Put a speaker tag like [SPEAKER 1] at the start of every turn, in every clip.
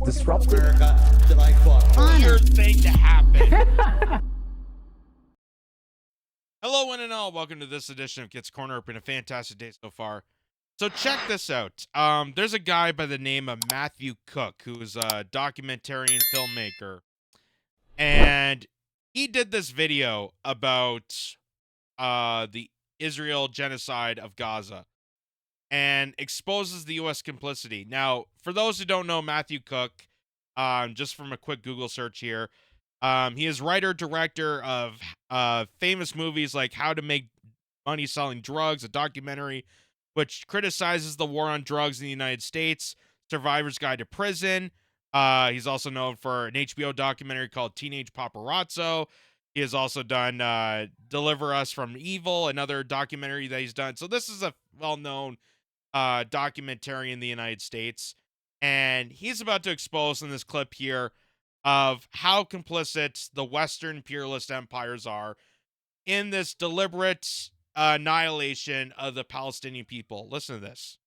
[SPEAKER 1] disrupted.
[SPEAKER 2] America that I fought for.
[SPEAKER 3] Weird thing to happen. Hello, one and all. Welcome to this edition of Kitz Corner. It's been a fantastic day so far. So check this out. There's a guy by the name of Matthew Cooke, who's a documentarian filmmaker. And he did this video about the Israel genocide of Gaza and exposes the U.S. complicity. Now, for those who don't know Matthew Cooke, just from a quick Google search here, he is writer-director of famous movies like How to Make Money Selling Drugs, a documentary which criticizes the war on drugs in the United States, Survivor's Guide to Prison. He's also known for an HBO documentary called Teenage Paparazzo. He has also done Deliver Us from Evil, another documentary that he's done. So this is a well-known documentary in the United States. And he's about to expose in this clip here of how complicit the Western imperialist empires are in this deliberate annihilation of the Palestinian people. Listen to this.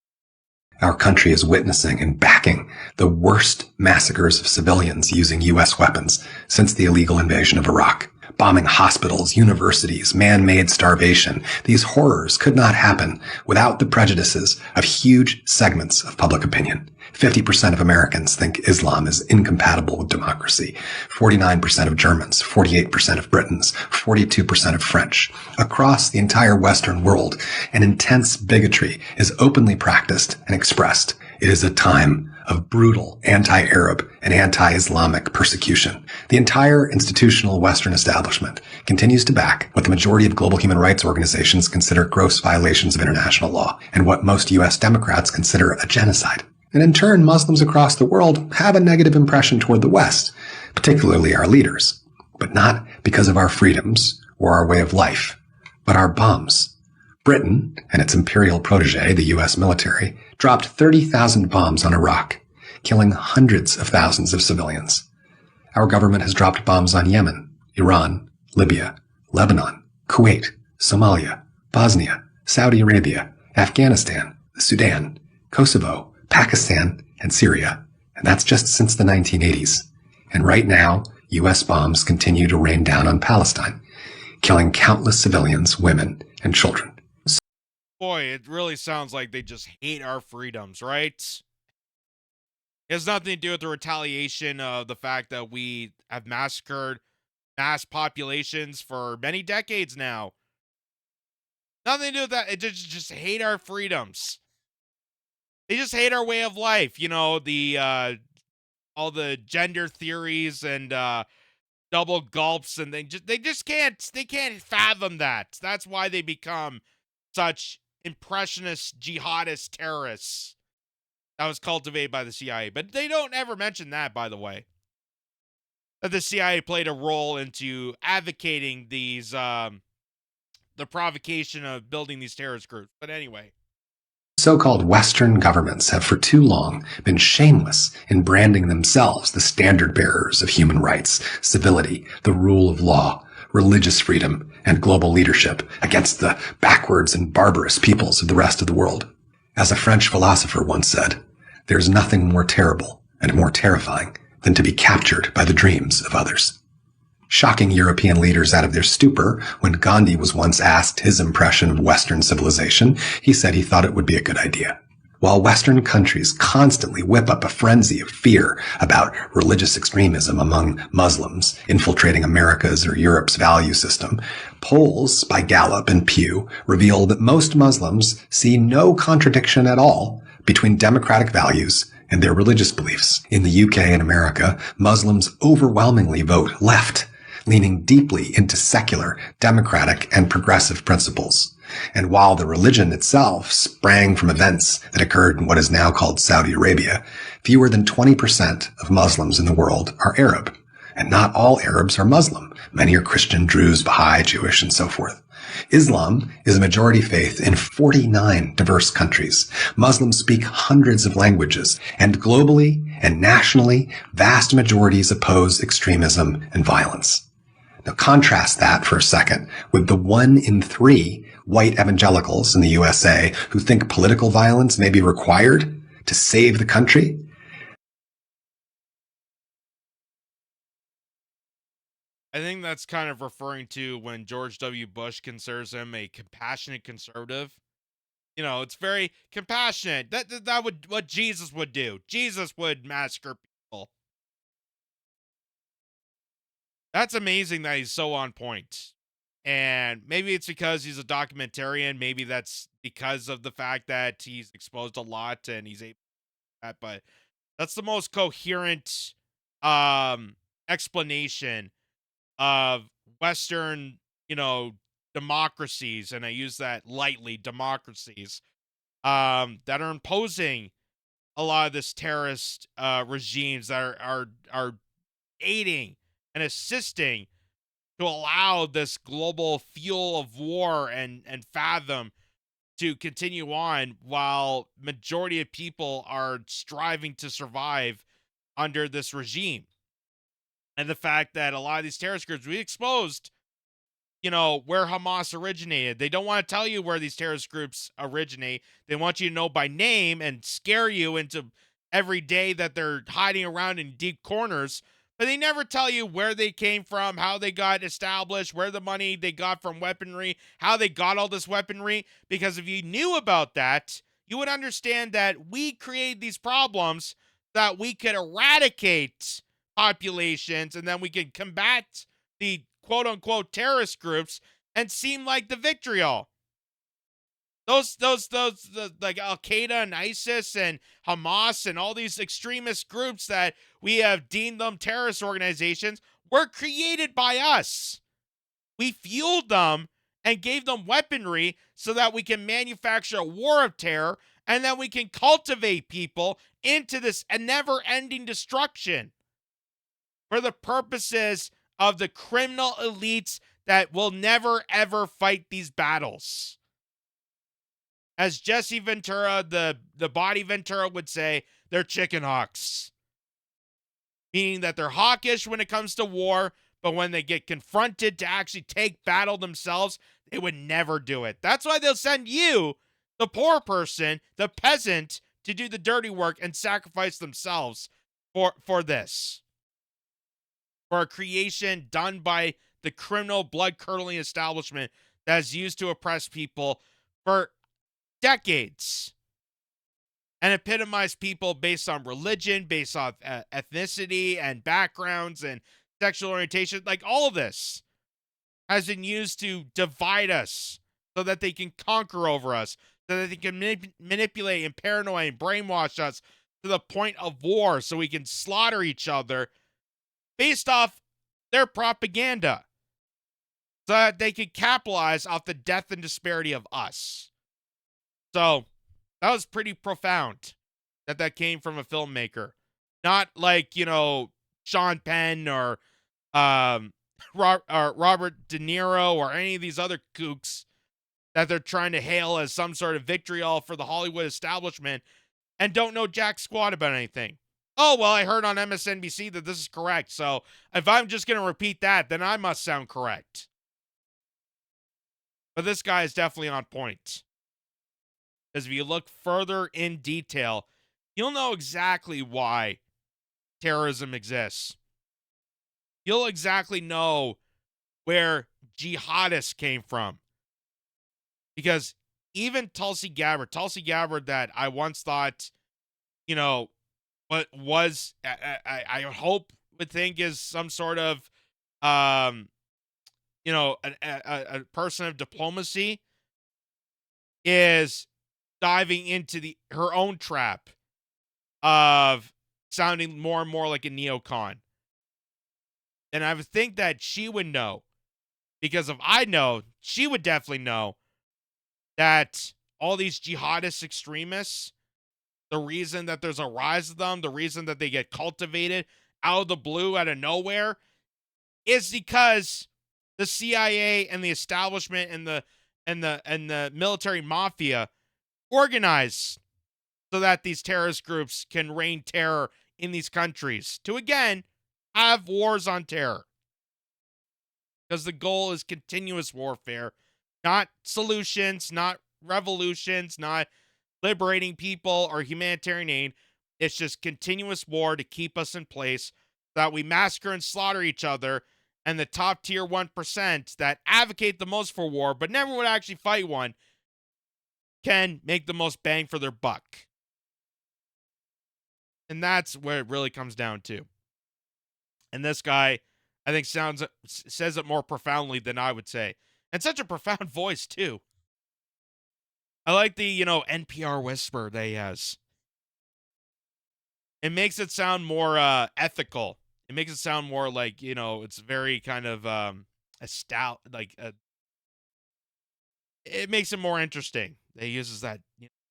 [SPEAKER 4] Our country is witnessing and backing the worst massacres of civilians using U.S. weapons since the illegal invasion of Iraq. Bombing hospitals, universities, man-made starvation. These horrors could not happen without the prejudices of huge segments of public opinion. 50% of Americans think Islam is incompatible with democracy. 49% of Germans, 48% of Britons, 42% of French. Across the entire Western world, an intense bigotry is openly practiced and expressed. It is a time of brutal anti-Arab and anti-Islamic persecution. The entire institutional Western establishment continues to back what the majority of global human rights organizations consider gross violations of international law and what most U.S. Democrats consider a genocide. And in turn, Muslims across the world have a negative impression toward the West, particularly our leaders, but not because of our freedoms or our way of life, but our bombs. Britain and its imperial protege, the U.S. military, dropped 30,000 bombs on Iraq, killing hundreds of thousands of civilians. Our government has dropped bombs on Yemen, Iran, Libya, Lebanon, Kuwait, Somalia, Bosnia, Saudi Arabia, Afghanistan, the Sudan, Kosovo, Pakistan, and Syria. And that's just since the 1980s. And right now, U.S. bombs continue to rain down on Palestine, killing countless civilians, women, and children.
[SPEAKER 3] Boy, it really sounds like they just hate our freedoms, right? It has nothing to do with the retaliation of the fact that we have massacred mass populations for many decades now. Nothing to do with that. It just hate our freedoms. They just hate our way of life. You know, the all the gender theories and double gulps, and they just can't fathom that. That's why they become such impressionist jihadist terrorists that was cultivated by the CIA. But they don't ever mention that, by the way, that the CIA played a role into advocating these the provocation of building these terrorist groups. But anyway,
[SPEAKER 4] so-called Western governments have for too long been shameless in branding themselves the standard bearers of human rights, civility, the rule of law, religious freedom, and global leadership against the backwards and barbarous peoples of the rest of the world. As a French philosopher once said, "There's nothing more terrible and more terrifying than to be captured by the dreams of others." Shocking European leaders out of their stupor when Gandhi was once asked his impression of Western civilization, he said he thought it would be a good idea. While Western countries constantly whip up a frenzy of fear about religious extremism among Muslims infiltrating America's or Europe's value system, polls by Gallup and Pew reveal that most Muslims see no contradiction at all between democratic values and their religious beliefs. In the UK and America, Muslims overwhelmingly vote left, leaning deeply into secular, democratic, and progressive principles. And while the religion itself sprang from events that occurred in what is now called Saudi Arabia, fewer than 20% of Muslims in the world are Arab. And not all Arabs are Muslim. Many are Christian, Druze, Baha'i, Jewish, and so forth. Islam is a majority faith in 49 diverse countries. Muslims speak hundreds of languages, and globally and nationally, vast majorities oppose extremism and violence. Now contrast that for a second with the 1 in 3 white evangelicals in the USA who think political violence may be required to save the country.
[SPEAKER 3] I think that's kind of referring to when George W. Bush considers him a compassionate conservative. You know, it's very compassionate. That would what Jesus would do. Jesus would massacre people. That's amazing that he's so on point. And maybe it's because he's a documentarian. Maybe that's because of the fact that he's exposed a lot and he's able to do that. But that's the most coherent explanation of Western, democracies, and I use that lightly, democracies, that are imposing a lot of this terrorist regimes that are aiding and assisting to allow this global fuel of war and fathom to continue on while majority of people are striving to survive under this regime. And the fact that a lot of these terrorist groups we exposed, where Hamas originated. They don't want to tell you where these terrorist groups originate. They want you to know by name and scare you into every day that they're hiding around in deep corners. But they never tell you where they came from, how they got established, where the money they got from weaponry, how they got all this weaponry. Because if you knew about that, you would understand that we create these problems that we could eradicate populations and then we could combat the quote-unquote terrorist groups and seem like the vitriol. Those like Al-Qaeda and ISIS and Hamas and all these extremist groups that we have deemed them terrorist organizations were created by us. We fueled them and gave them weaponry so that we can manufacture a war of terror and then we can cultivate people into this never-ending destruction for the purposes of the criminal elites that will never, ever fight these battles. As Jesse Ventura, the body Ventura would say, they're chicken hawks. Meaning that they're hawkish when it comes to war, but when they get confronted to actually take battle themselves, they would never do it. That's why they'll send you, the poor person, the peasant, to do the dirty work and sacrifice themselves for this. For a creation done by the criminal, blood-curdling establishment that is used to oppress people for decades and epitomize people based on religion, based on ethnicity and backgrounds and sexual orientation. Like, all of this has been used to divide us so that they can conquer over us, so that they can manipulate and paranoid and brainwash us to the point of war so we can slaughter each other based off their propaganda, so that they could capitalize off the death and disparity of us. So that was pretty profound that came from a filmmaker, not like, Sean Penn or Robert De Niro or any of these other kooks that they're trying to hail as some sort of vitriol for the Hollywood establishment and don't know jack squat about anything. Oh, well, I heard on MSNBC that this is correct, so if I'm just going to repeat that, then I must sound correct. But this guy is definitely on point. Because if you look further in detail, you'll know exactly why terrorism exists. You'll exactly know where jihadists came from. Because even Tulsi Gabbard that I once thought, what was, I would think is some sort of, a person of diplomacy, is diving into her own trap of sounding more and more like a neocon. And I would think that she would know, because if I know, she would definitely know that all these jihadist extremists, the reason that there's a rise of them, the reason that they get cultivated out of the blue, out of nowhere, is because the CIA and the establishment and the military mafia organize so that these terrorist groups can reign terror in these countries to, again, have wars on terror. Because the goal is continuous warfare, not solutions, not revolutions, not liberating people or humanitarian aid. It's just continuous war to keep us in place so that we massacre and slaughter each other and the top tier 1% that advocate the most for war but never would actually fight one can make the most bang for their buck. And that's where it really comes down to. And this guy, I think, says it more profoundly than I would say. And such a profound voice, too. I like the, NPR whisper that he has. It makes it sound more ethical. It makes it sound more like, it's very kind of it makes it more interesting. He uses that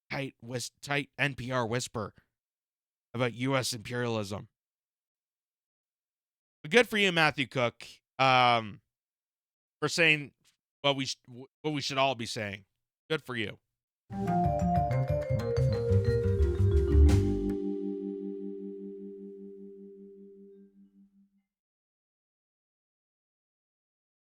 [SPEAKER 3] tight NPR whisper about U.S. imperialism. But good for you, Matthew Cooke, for saying what we should all be saying. Good for you.